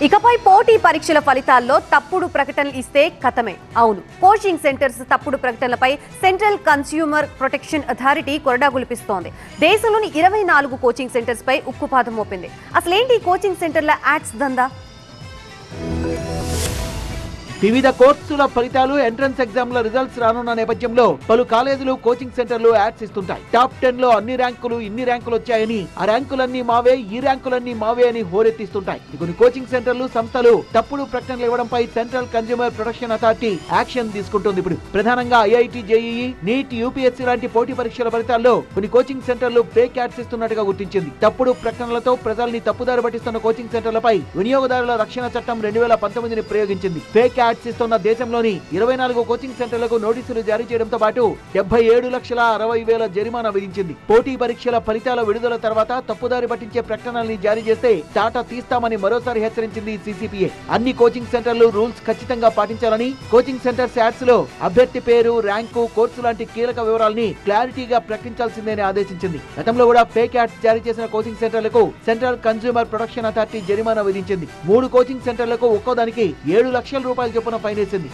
ఇకపై పోటీ పరీక్షల ఫలితాల్లో తప్పుడు ప్రకటనలు ఇస్తే కథమే. అవును, కోచింగ్ సెంటర్స్ తప్పుడు ప్రకటనలపై సెంట్రల్ కన్స్యూమర్ ప్రొటెక్షన్ అథారిటీ కొరడా గులిపిస్తోంది. దేశంలోని 24 కోచింగ్ సెంటర్స్ పై ఉక్కుపాదం మోపింది. అసలేంటి కోచింగ్ సెంటర్ల యాడ్స్ దందా? వివిధ కోర్సుల ఫలితాలు, ఎంట్రన్స్ ఎగ్జామ్ల రిజల్ట్స్ రానున్న నేపథ్యంలో పలు కాలేజీలు, కోచింగ్ సెంటర్లు యాడ్స్ ఇస్తుంటాయి. టాప్ 10 లో అన్ని ర్యాంకులు, ఇన్ని ర్యాంకులు వచ్చాయని, ఆ ర్యాంకులన్నీ మావే, ఈ ర్యాంకులన్నీ మావే అని హోరెత్తిస్తుంటాయి. కొన్ని కోచింగ్ సెంటర్లు, సంస్థలు తప్పుడు ప్రకటనలు ఇవ్వడంపై central consumer protection authority action తీసుకుంటుంది. ఇప్పుడు ప్రధానంగా ఐఐటి, జేఈఈ, నీట్, యూపీఎస్సీ లాంటి పోటీ పరీక్షల ఫలితాల్లో కొన్ని కోచింగ్ సెంటర్లు ఫేక్ యాడ్స్ ఇస్తున్నట్టుగా గుర్తించింది. తప్పుడు ప్రకటనలతో ప్రజల్ని తప్పుదారి పట్టిస్తున్న కోచింగ్ సెంటర్లపై వినియోగదారుల రక్షణ చట్టం 2019ని ప్రయోగించింది. ఫేక్ యాడ్స్ ఇస్తున్న దేశంలోని 24 కోచింగ్ సెంటర్లకు నోటీసులు జారీ చేయడంతో పాటు 77,60,000 జరిమానా విధించింది. పోటీ పరీక్షల ఫలితాల విడుదల తర్వాత తప్పుదారి పట్టించే ప్రకటనల్ని జారీ చేస్తే టాటా తీస్తామని మరోసారి హెచ్చరించింది CCPA. అన్ని కోచింగ్ సెంటర్లు రూల్స్ ఖచ్చితంగా పాటించాలని, కోచింగ్ సెంటర్స్ యాడ్స్ లో అభ్యర్థి పేరు, ర్యాంకు, కోర్సు లాంటి కీలక వివరాల్ని క్లారిటీగా ప్రకటించాల్సిందని ఆదేశించింది. గతంలో కూడా ఫేక్ యాడ్స్ జారీ చేసిన కోచింగ్ సెంటర్లకు సెంట్రల్ కన్స్యూమర్ ప్రొటెక్షన్ అథారిటీ జరిమానా విధించింది. 3 కోచింగ్ సెంటర్లకు ఒక్కోదానికి 7 లక్షల రూపాయల చొప్పున ఫైన్ వేసింది.